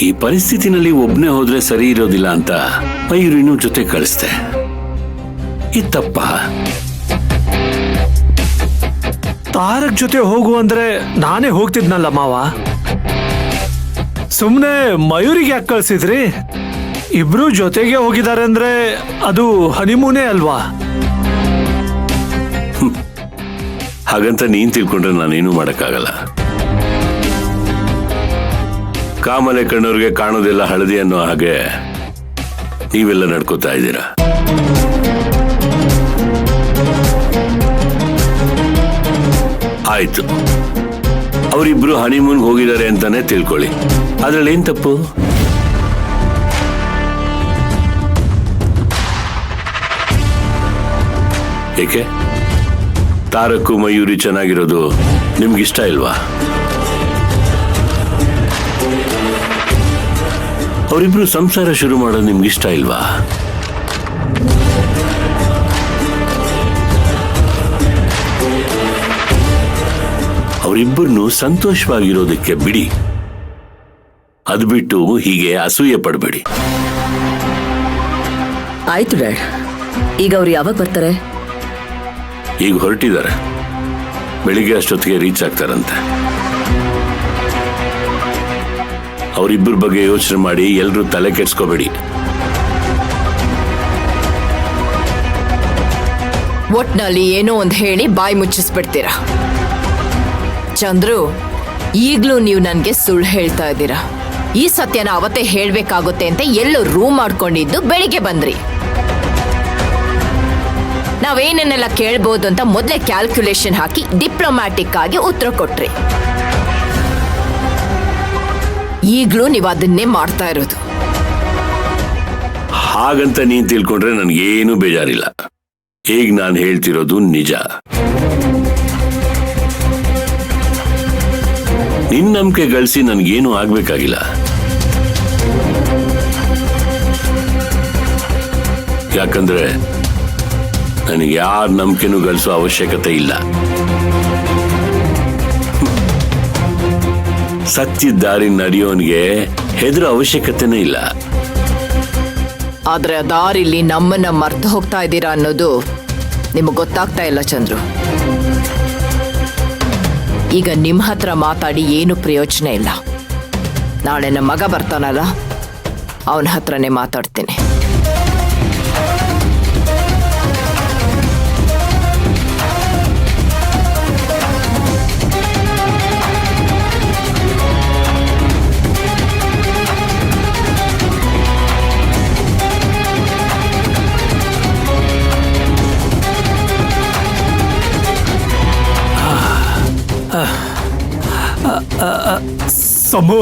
ಈ ಪರಿಸ್ಥಿತಿನಲ್ಲಿ ಒಬ್ನೇ ಹೋದ್ರೆ ಸರಿ ಇರೋದಿಲ್ಲ ಅಂತ ಮಯೂರಿನೂ ಜೊತೆ ಕಳಿಸ್ದೆ. ಇದು ತಪ್ಪ? ತಾರಕ್ ಜೊತೆ ಹೋಗು ಅಂದ್ರೆ ನಾನೇ ಹೋಗ್ತಿದ್ನಲ್ಲ ಮಾವ. ಸುಮ್ನೆ ಮಯೂರಿಗೆ ಯಾಕೆ ಕಳ್ಸಿದ್ರಿ? ಇಬ್ರು ಜೊತೆಗೆ ಹೋಗಿದ್ದಾರೆ ಅಂದ್ರೆ ಅದು ಹನಿಮೂನೇ ಅಲ್ವಾ? ಹಾಗಂತ ನೀನ್ ತಿಳ್ಕೊಂಡ್ರೆ ನಾನೇನು ಮಾಡಕ್ಕಾಗಲ್ಲ. ಕಾಮಲೆ ಕಣ್ಣವ್ರಿಗೆ ಕಾಣೋದೆಲ್ಲ ಹಳದಿ ಅನ್ನೋ ಹಾಗೆ ನೀವೆಲ್ಲ ನಡ್ಕೋತಾ ಇದ್ದೀರಾ. ಆಯ್ತು, ಅವರಿಬ್ರು ಹನಿಮೂನ್ ಹೋಗಿದ್ದಾರೆ ಅಂತಾನೆ ತಿಳ್ಕೊಳ್ಳಿ. ಅದ್ರಲ್ಲಿ ಏನ್ ತಪ್ಪು? ಏಕೆ ತಾರಕ್ಕು ಮಯೂರಿ ಚೆನ್ನಾಗಿರೋದು ನಿಮ್ಗಿಷ್ಟ ಇಲ್ವಾ? ಅವರಿಬ್ರು ಸಂಸಾರ ಶುರು ಮಾಡೋದು ನಿಮ್ಗಿಷ್ಟ ಇಲ್ವಾ? ಅವರಿಬ್ಬರನ್ನು ಸಂತೋಷವಾಗಿರೋದಕ್ಕೆ ಬಿಡಿ. ಅದು ಬಿಟ್ಟು ಹೀಗೆ ಅಸೂಯೆ ಪಡಬೇಡಿ. ಆಯ್ತು ಡ್ಯಾಡ್, ಈಗ ಅವ್ರು ಯಾವಾಗ ಬರ್ತಾರೆ? ಈಗ ಹೊರಟಿದ್ದಾರೆ, ಬೆಳಿಗ್ಗೆ ಅಷ್ಟೊತ್ತಿಗೆ ರೀಚ್ ಆಗ್ತಾರಂತೆ. ಅವರಿಬ್ಬರ ಬಗ್ಗೆ ಯೋಚನೆ ಮಾಡಿ ಎಲ್ರೂ ತಲೆ ಕೆಡ್ಸ್ಕೋಬೇಡಿ. ಒಟ್ನಲ್ಲಿ ಏನೋ ಒಂದು ಹೇಳಿ ಬಾಯಿ ಮುಚ್ಚಿಸ್ಬಿಡ್ತೀರಾ. ಚಂದ್ರು, ಈಗ್ಲೂ ನೀವು ನನ್ಗೆ ಸುಳ್ಳು ಹೇಳ್ತಾ ಇದ್ದೀರಾ. ಈ ಸತ್ಯನ ಅವತ್ತೇ ಹೇಳ್ಬೇಕಾಗುತ್ತೆ ಅಂತ ಎಲ್ಲೋ ರೂಮ್ ಮಾಡ್ಕೊಂಡಿದ್ದು ಬೆಳಿಗ್ಗೆ ಬಂದ್ರಿ. ನಾವೇನೇನೆಲ್ಲ ಕೇಳ್ಬೋದು ಅಂತ ಮೊದಲೇ ಕ್ಯಾಲ್ಕುಲೇಷನ್ ಹಾಕಿ ಡಿಪ್ಲೊಮ್ಯಾಟಿಕ್ ಆಗಿ ಉತ್ತರ ಕೊಟ್ರಿ. ಈಗ್ಲೂ ನೀವು ಅದನ್ನೇ ಮಾಡ್ತಾ ಇರೋದು. ಹಾಗಂತ ನೀನ್ ತಿಳ್ಕೊಂಡ್ರೆ ನನ್ಗೇನು ಬೇಜಾರಿಲ್ಲ. ಈಗ ನಾನು ಹೇಳ್ತಿರೋದು ನಿಜ. ನಿನ್ ನಂಬಿಕೆ ಗಳಿಸಿ ನನ್ಗೇನು ಆಗ್ಬೇಕಾಗಿಲ್ಲ. ಯಾಕಂದ್ರೆ ನನಗೆ ಯಾರ ನಂಬಿಕೆನೂ ಗಳಿಸೋ ಅವಶ್ಯಕತೆ ಇಲ್ಲ. ಸತ್ಯದ ದಾರಿ ನಡೆಯೋನ್ಗೆ ಹೆದರೋ ಅವಶ್ಯಕತೆನೇ ಇಲ್ಲ. ಆದ್ರೆ ಆ ದಾರಿಲಿ ನಮ್ಮನ್ನ ಮರ್ತು ಹೋಗ್ತಾ ಇದ್ದೀರಾ ಅನ್ನೋದು ನಿಮಗೆ ಗೊತ್ತಾಗ್ತಾ ಇಲ್ಲ ಚಂದ್ರು. ಈಗ ನಿಮ್ಮ ಹತ್ರ ಮಾತಾಡಿ ಏನು ಪ್ರಯೋಜನ ಇಲ್ಲ. ನಾಳೆ ನಮ್ಮ ಮಗ ಬರ್ತಾನಲ್ಲ, ಅವನ ಹತ್ರನೇ ಮಾತಾಡ್ತೀನಿ. ಸಮು,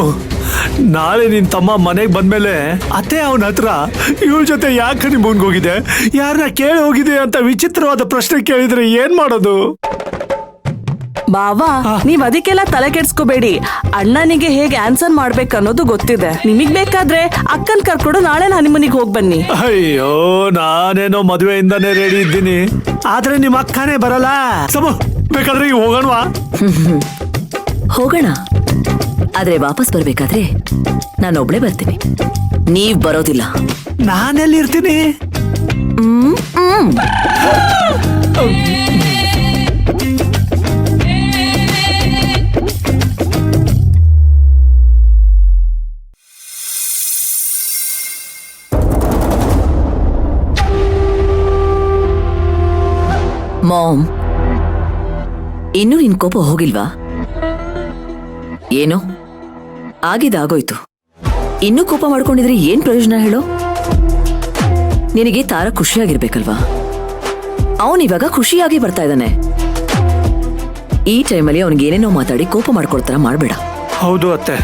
ನಾಳೆ ನಿನ್ ತಮ್ಮ ಮನೆಗೆ ಬಂದ್ಮೇಲೆ ಅತ್ತೆ ಅವನ ಹತ್ರ ಇವಳ ಜೊತೆ ಯಾಕೆ ಹನಿಮೂನ್ಗೆ ಹೋಗಿದೆ, ಯಾರನ್ನ ಕೇಳಿ ಹೋಗಿದೆ ಅಂತ ವಿಚಿತ್ರವಾದ ಪ್ರಶ್ನೆ ಕೇಳಿದ್ರೆ ಏನ್ ಮಾಡೋದು? ಬಾವಾ, ನೀವ್ ಅದಕ್ಕೆಲ್ಲ ತಲೆ ಕೆಡ್ಸ್ಕೋಬೇಡಿ. ಅಣ್ಣನಿಗೆ ಹೇಗೆ ಆನ್ಸರ್ ಮಾಡ್ಬೇಕನ್ನೋದು ಗೊತ್ತಿದೆ. ನಿಮಗ್ ಬೇಕಾದ್ರೆ ಅಕ್ಕನ್ ಕರ್ಕೊಂಡು ನಾಳೆ ಹನಿಮೂನಿಗೆ ಹೋಗ್ ಬನ್ನಿ. ಅಯ್ಯೋ, ನಾನೇನೋ ಮದುವೆಯಿಂದಾನೇ ರೆಡಿ ಇದ್ದೀನಿ, ಆದ್ರೆ ನಿಮ್ ಅಕ್ಕನೇ ಬರಲ್ಲ. ಸಮು, ಬೇಕಾದ್ರೆ ಈಗ ಹೋಗೋಣವಾ? ಹೋಗೋಣ, ಆದ್ರೆ ವಾಪಸ್ ಬರ್ಬೇಕಾದ್ರೆ ನಾನೊಬ್ಳೆ ಬರ್ತೀನಿ, ನೀವ್ ಬರೋದಿಲ್ಲ. ನಾನೆಲ್ಲಿರ್ತೀನಿ? ಮಾಮ್, ಇನ್ನೂ ನಿನ್ ಕೋಪ ಹೋಗಿಲ್ವಾ? ಏನೋ ಆಗಿದಾಗೋಯ್ತು, ಇನ್ನೂ ಕೋಪ ಮಾಡ್ಕೊಂಡಿದ್ರೆ ಏನ್ ಪ್ರಯೋಜನ ಹೇಳೋ? ನಿನಗೆ ತಾರ ಖುಷಿಯಾಗಿರ್ಬೇಕಲ್ವಾ? ಅವನಿವಾಗ ಖುಷಿಯಾಗಿ ಬರ್ತಾ ಇದ್ದಾನೆ. ಈ ಟೈಮಲ್ಲಿ ಅವನಿಗೇನೇನೋ ಮಾತಾಡಿ ಕೋಪ ಮಾಡ್ಕೊಳ್ತಾರ ಮಾಡ್ಬೇಡ. ಹೌದು ಅತ್ತೆ,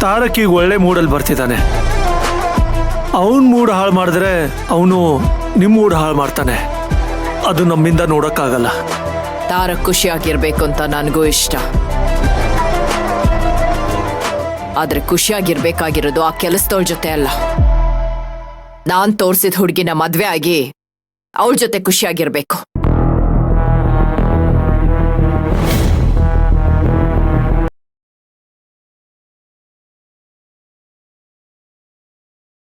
ತಾರಕ್ ಈಗ ಒಳ್ಳೆ ಮೂಡಲ್ಲಿ ಬರ್ತಿದ್ದಾನೆ. ಅವನ್ ಮೂಡ್ ಹಾಳು ಮಾಡಿದ್ರೆ ಅವನು ನಿಮ್ ಮೂಡ್ ಹಾಳು ಮಾಡ್ತಾನೆ. ಅದು ನಮ್ಮಿಂದ ನೋಡಕ್ಕಾಗಲ್ಲ. ತಾರಕ್ ಖುಷಿಯಾಗಿರ್ಬೇಕು ಅಂತ ನನಗೂ ಇಷ್ಟ. ಆದ್ರೆ ಖುಷಿಯಾಗಿರ್ಬೇಕಾಗಿರೋದು ಆ ಕೆಲಸದವಳ ಜೊತೆ ಅಲ್ಲ. ನಾನ್ ತೋರ್ಸಿದ ಹುಡುಗಿನ ಮದ್ವೆ ಆಗಿ ಅವಳ ಜೊತೆ ಖುಷಿಯಾಗಿರ್ಬೇಕು.